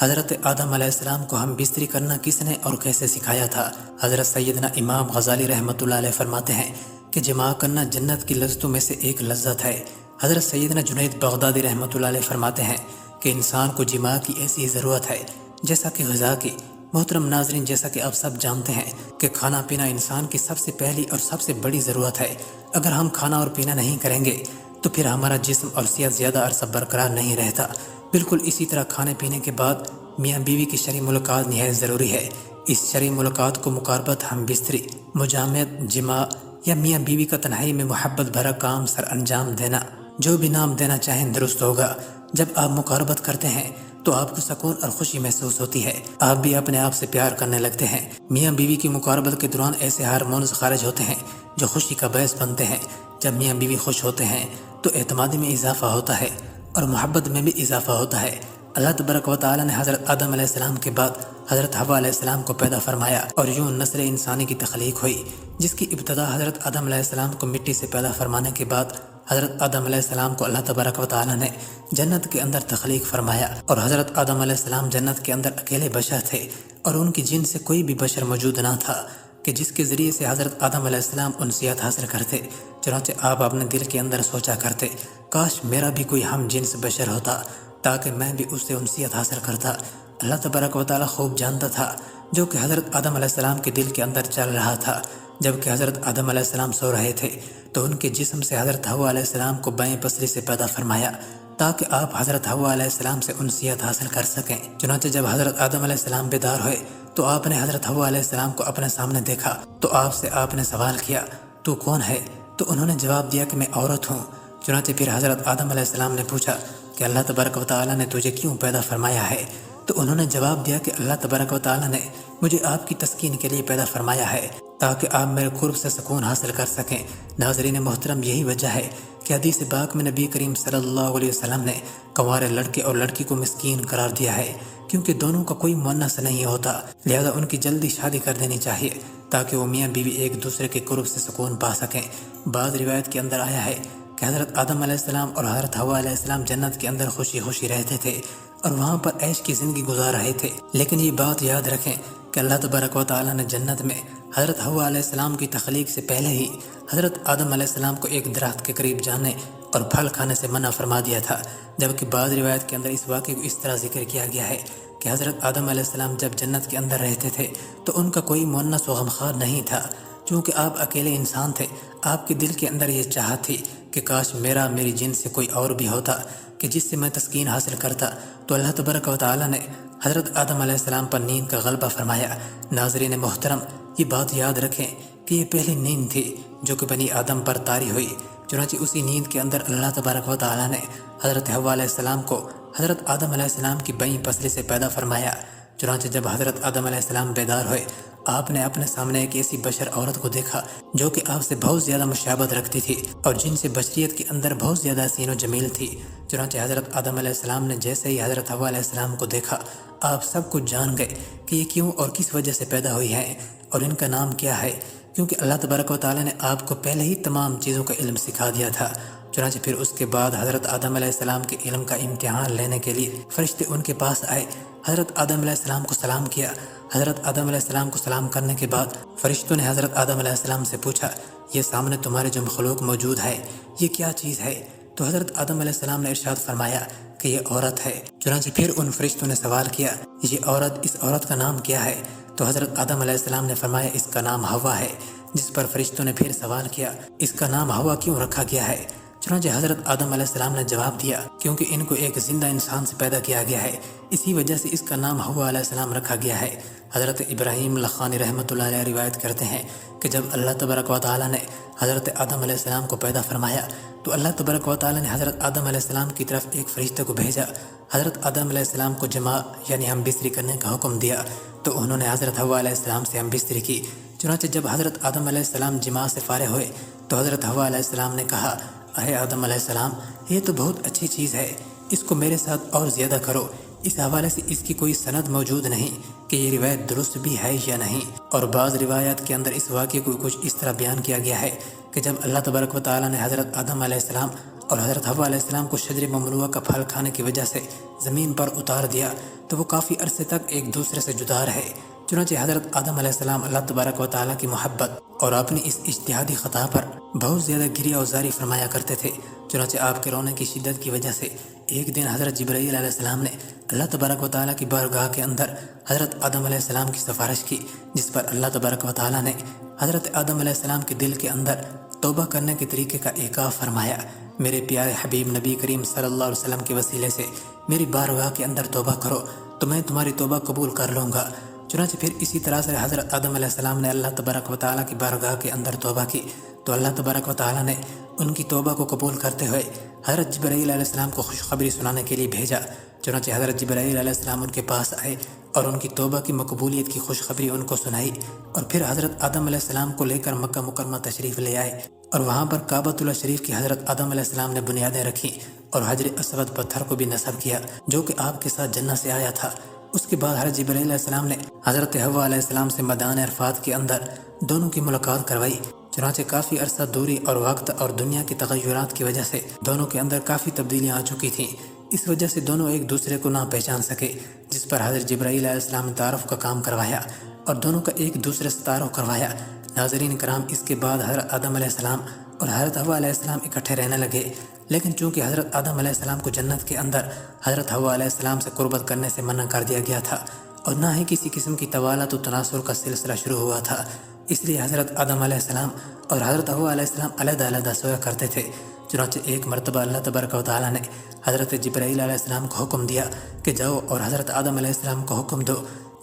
حضرت آدم علیہ السلام کو ہم بستری کرنا کس نے اور کیسے سکھایا تھا؟ حضرت سیدنا امام غزالی رحمۃ اللہ علیہ فرماتے ہیں کہ جماع کرنا جنت کی لذتوں میں سے ایک لذت ہے۔ حضرت سیدنا جنید بغدادی رحمۃ اللہ علیہ فرماتے ہیں کہ انسان کو جماع کی ایسی ضرورت ہے جیسا کہ غذا کی۔ محترم ناظرین، جیسا کہ آپ سب جانتے ہیں کہ کھانا پینا انسان کی سب سے پہلی اور سب سے بڑی ضرورت ہے۔ اگر ہم کھانا اور پینا نہیں کریں گے تو پھر ہمارا جسم اور صحت زیادہ عرصہ برقرار نہیں رہتا۔ بالکل اسی طرح کھانے پینے کے بعد میاں بیوی کی شرعی ملاقات نہایت ضروری ہے۔ اس شرعی ملاقات کو مقاربت، ہم بستری، مجامعت، جماع یا میاں بیوی کا تنہائی میں محبت بھرا کام سر انجام دینا، جو بھی نام دینا چاہیں درست ہوگا۔ جب آپ مقاربت کرتے ہیں تو آپ کو سکون اور خوشی محسوس ہوتی ہے، آپ بھی اپنے آپ سے پیار کرنے لگتے ہیں۔ میاں بیوی کی مقاربت کے دوران ایسے ہارمونز خارج ہوتے ہیں جو خوشی کا باعث بنتے ہیں۔ جب میاں بیوی خوش ہوتے ہیں تو اعتماد میں اضافہ ہوتا ہے اور محبت میں بھی اضافہ ہوتا ہے۔ اللہ تبارک و تعالی نے حضرت آدم علیہ السلام کے بعد حضرت حوا علیہ السلام کو پیدا فرمایا اور یوں نسل انسانی کی تخلیق ہوئی، جس کی ابتدا حضرت آدم علیہ السلام کو مٹی سے پیدا فرمانے کے بعد حضرت آدم علیہ السلام کو اللہ تبارک و تعالی نے جنت کے اندر تخلیق فرمایا۔ اور حضرت آدم علیہ السلام جنت کے اندر اکیلے بشر تھے اور ان کی جن سے کوئی بھی بشر موجود نہ تھا کہ جس کے ذریعے سے حضرت آدم علیہ السلام انسیت حاصل کرتے۔ چنانچہ آپ اپنے دل کے اندر سوچا کرتے، کاش میرا بھی کوئی ہم جنس بشر ہوتا تاکہ میں بھی اس سے انسیت حاصل کرتا۔ اللہ تبارک و تعالی خوب جانتا تھا جو کہ حضرت آدم علیہ السلام کے دل کے اندر چل رہا تھا۔ جب کہ حضرت آدم علیہ السلام سو رہے تھے تو ان کے جسم سے حضرت حوا علیہ السلام کو بائیں پسلی سے پیدا فرمایا تاکہ آپ حضرت حوا علیہ السلام سے انسیت حاصل کر سکیں۔ چنانچہ جب حضرت آدم علیہ السلام بیدار ہوئے تو آپ نے حضرت حوا علیہ السلام کو اپنے سامنے دیکھا تو آپ نے سوال کیا، تو کون ہے؟ تو انہوں نے جواب دیا کہ میں عورت ہوں۔ چنانچہ پھر حضرت آدم علیہ السلام نے پوچھا کہ اللہ تبارک و تعالی نے تجھے کیوں پیدا فرمایا ہے؟ تو انہوں نے جواب دیا کہ اللہ تبارک و تعالی نے مجھے آپ کی تسکین کے لیے پیدا فرمایا ہے تاکہ آپ میرے قرب سے سکون حاصل کر سکیں۔ ناظرین محترم، یہی وجہ ہے کہ حدیث پاک میں نبی کریم صلی اللہ علیہ وسلم نے کنوارے لڑکے اور لڑکی کو مسکین قرار دیا ہے، کیونکہ دونوں کا کوئی مونس نہیں ہوتا، لہذا ان کی جلدی شادی کر دینی چاہیے تاکہ وہ میاں بیوی ایک دوسرے کے قرب سے سکون پا سکیں۔ بعض روایت کے اندر آیا ہے کہ حضرت آدم علیہ السلام اور حضرت حوا علیہ السلام جنت کے اندر خوشی خوشی رہتے تھے اور وہاں پر عیش کی زندگی گزار رہے تھے، لیکن یہ بات یاد رکھیں کہ اللہ تبارک و تعالی نے جنت میں حضرت حوا علیہ السلام کی تخلیق سے پہلے ہی حضرت آدم علیہ السلام کو ایک درخت کے قریب جانے اور پھل کھانے سے منع فرما دیا تھا، جبکہ بعض روایت کے اندر اس واقعے کو اس طرح ذکر کیا گیا ہے کہ حضرت آدم علیہ السلام جب جنت کے اندر رہتے تھے تو ان کا کوئی مونس و غمخوار نہیں تھا، چونکہ آپ اکیلے انسان تھے۔ آپ کے دل کے اندر یہ چاہت تھی کہ کاش میری جنس سے کوئی اور بھی ہوتا کہ جس سے میں تسکین حاصل کرتا، تو اللہ تبارک و تعالی نے حضرت آدم علیہ السلام پر نیند کا غلبہ فرمایا۔ ناظرین محترم، یہ بات یاد رکھیں کہ یہ پہلی نیند تھی جو کہ بنی آدم پر طاری ہوئی۔ چنانچہ اسی نیند کے اندر اللہ تبارک و تعالی نے حضرت حوا علیہ السلام کو حضرت آدم علیہ السلام کی بائیں پسلی سے پیدا فرمایا۔ چنانچہ جب حضرت آدم علیہ السلام بیدار ہوئے، آپ نے اپنے سامنے ایک ایسی بشر عورت کو دیکھا جو کہ آپ سے بہت زیادہ مشابہت رکھتی تھی اور جن سے بشریت کے اندر بہت زیادہ حسین و جمیل تھی۔ چنانچہ حضرت آدم علیہ السلام نے جیسے ہی حضرت حوا علیہ السلام کو دیکھا، آپ سب کچھ جان گئے کہ یہ کیوں اور کس وجہ سے پیدا ہوئی ہیں اور ان کا نام کیا ہے، کیونکہ اللہ تبارک و تعالی نے آپ کو پہلے ہی تمام چیزوں کا علم سکھا دیا تھا۔ چنانچہ پھر اس کے بعد حضرت آدم علیہ السلام کے علم کا امتحان لینے کے لیے فرشتے ان کے پاس آئے، حضرت آدم علیہ السلام کو سلام کیا۔ حضرت آدم علیہ السلام کو سلام کرنے کے بعد فرشتوں نے حضرت آدم علیہ السلام سے پوچھا، یہ سامنے تمہارے جو مخلوق موجود ہے یہ کیا چیز ہے؟ تو حضرت آدم علیہ السلام نے ارشاد فرمایا کہ یہ عورت ہے۔ چنانچہ پھر ان فرشتوں نے سوال کیا، یہ عورت، اس عورت کا نام کیا ہے؟ تو حضرت آدم علیہ السلام نے فرمایا اس کا نام حوا ہے، جس پر فرشتوں نے پھر سوال کیا، اس کا نام حوا کیوں رکھا گیا ہے؟ چنانچہ حضرت آدم علیہ السلام نے جواب دیا، کیونکہ ان کو ایک زندہ انسان سے پیدا کیا گیا ہے، اسی وجہ سے اس کا نام حوا علیہ السلام رکھا گیا ہے۔ حضرت ابراہیم لخانی رحمۃ اللہ علیہ روایت کرتے ہیں کہ جب اللہ تبارک و تعالی نے حضرت آدم علیہ السلام کو پیدا فرمایا تو اللہ تبارک و تعالی نے حضرت آدم علیہ السلام کی طرف ایک فرشتے کو بھیجا۔ حضرت آدم علیہ السلام کو جماع یعنی ہم بستری کرنے کا حکم دیا تو انہوں نے حضرت حوا علیہ السلام سے ہم بستری کی۔ چنانچہ جب حضرت آدم علیہ السلام جماع سے فارغ ہوئے تو حضرت حوا علیہ السلام نے کہا، اے آدم علیہ السلام، یہ تو بہت اچھی چیز ہے، اس کو میرے ساتھ اور زیادہ کرو۔ اس حوالے سے اس کی کوئی سند موجود نہیں کہ یہ روایت درست بھی ہے یا نہیں، اور بعض روایات کے اندر اس واقعے کو کچھ اس طرح بیان کیا گیا ہے کہ جب اللہ تبارک و تعالی نے حضرت آدم علیہ السلام اور حضرت حوا علیہ السلام کو شجر ممنوعہ کا پھل کھانے کی وجہ سے زمین پر اتار دیا تو وہ کافی عرصے تک ایک دوسرے سے جدا رہے۔ چنانچہ حضرت آدم علیہ السلام اللہ تبارک و تعالیٰ کی محبت اور اپنی اس اجتہادی خطا پر بہت زیادہ گریہ و زاری فرمایا کرتے تھے۔ چنانچہ آپ کے رونے کی شدت کی وجہ سے ایک دن حضرت جبرائیل علیہ السلام نے اللہ تبارک و تعالیٰ کی بارگاہ کے اندر حضرت آدم علیہ السلام کی سفارش کی، جس پر اللہ تبارک و تعالیٰ نے حضرت آدم علیہ السلام کے دل کے اندر توبہ کرنے کے طریقے کا ایقاف فرمایا۔ میرے پیارے حبیب نبی کریم صلی اللہ علیہ وسلم کے وسیلے سے میری بارگاہ کے اندر توبہ کرو تو میں تمہاری توبہ قبول کر لوں گا۔ چنانچہ پھر اسی طرح سے حضرت آدم علیہ السلام نے اللہ تبارک و تعالیٰ کی بارگاہ کے اندر توبہ کی تو اللہ تبارک و تعالیٰ نے ان کی توبہ کو قبول کرتے ہوئے حضرت جبرائیل علیہ السلام کو خوشخبری سنانے کے لیے بھیجا۔ چنانچہ حضرت جبرائیل علیہ السلام ان کے پاس آئے اور ان کی توبہ کی مقبولیت کی خوشخبری ان کو سنائی، اور پھر حضرت آدم علیہ السلام کو لے کر مکہ مکرمہ تشریف لے آئے اور وہاں پر کعبۃ اللہ شریف کی حضرت آدم علیہ السلام نے بنیادیں رکھی اور حجر اسود پتھر کو بھی نصب کیا جو کہ آپ کے ساتھ جنت سے آیا تھا۔ اس کے بعد حضرت جبرائیل علیہ السلام نے حضرت حوا علیہ السلام سے میدان عرفات کے اندر دونوں کی ملاقات کروائی۔ چنانچہ کافی عرصہ دوری اور وقت اور دنیا کی تغیرات کی وجہ سے دونوں کے اندر کافی تبدیلیاں آ چکی تھیں، اس وجہ سے دونوں ایک دوسرے کو نہ پہچان سکے، جس پر حضرت جبرائیل علیہ السلام نے تعارف کا کام کروایا اور دونوں کا ایک دوسرے سے تعارف کروایا۔ ناظرین کرام، اس کے بعد حضرت آدم علیہ السلام اور حضرت حوا علیہ السلام اکٹھے رہنے لگے، لیکن چونکہ حضرت آدم علیہ السلام کو جنت کے اندر حضرت حوا علیہ السلام سے قربت کرنے سے منع کر دیا گیا تھا اور نہ ہی کسی قسم کی طوالت و تناسل کا سلسلہ شروع ہوا تھا، اس لیے حضرت آدم علیہ السلام اور حضرت حوا علیہ السلام علیحدہ علیحدہ سویا کرتے تھے۔ چنانچہ ایک مرتبہ اللہ تبارک و تعالیٰ نے حضرت جبرائیل علیہ السلام کو حکم دیا کہ جاؤ اور حضرت آدم علیہ السلام کو حکم دو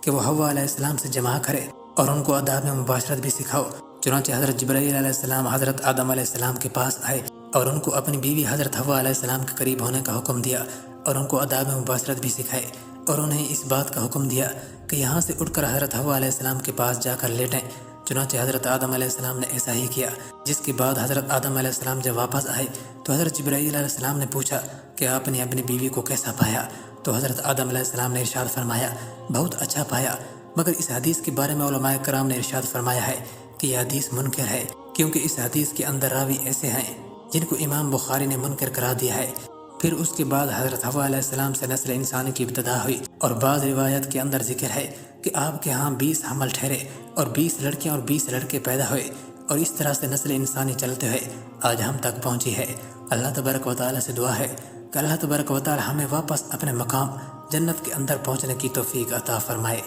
کہ وہ حوا علیہ السلام سے جمع کرے اور ان کو آداب مباشرت بھی سکھاؤ۔ چنانچہ حضرت جبرائیل علیہ السلام حضرت آدم علیہ السلام کے پاس آئے اور ان کو اپنی بیوی حضرت حوا علیہ السلام کے قریب ہونے کا حکم دیا اور ان کو آداب مباشرت بھی سکھائے اور انہیں اس بات کا حکم دیا کہ یہاں سے اٹھ کر حضرت حوا علیہ السلام کے پاس جا کر لیٹیں۔ چنانچہ حضرت آدم علیہ السلام نے ایسا ہی کیا، جس کے بعد حضرت آدم علیہ السلام جب واپس آئے تو حضرت جبرائیل علیہ السلام نے پوچھا کہ آپ نے اپنی بیوی کو کیسا پایا؟ تو حضرت آدم علیہ السلام نے ارشاد فرمایا بہت اچھا پایا، مگر اس حدیث کے بارے میں علماء کرام نے ارشاد فرمایا ہے کہ یہ حدیث منکر ہے، کیونکہ اس حدیث کے اندر راوی ایسے ہیں جن کو امام بخاری نے منکر قرار دیا ہے۔ پھر اس کے بعد حضرت حوا علیہ السلام سے نسل انسانی کی ابتدا ہوئی اور بعض روایت کے اندر ذکر ہے کہ آپ کے ہاں 20 حمل ٹھہرے اور 20 لڑکیاں اور 20 لڑکے پیدا ہوئے اور اس طرح سے نسل انسانی چلتے ہوئے آج ہم تک پہنچی ہے۔ اللہ تبارک و تعالیٰ سے دعا ہے کہ اللہ تبارک و تعالیٰ ہمیں واپس اپنے مقام جنت کے اندر پہنچنے کی توفیق عطا فرمائے۔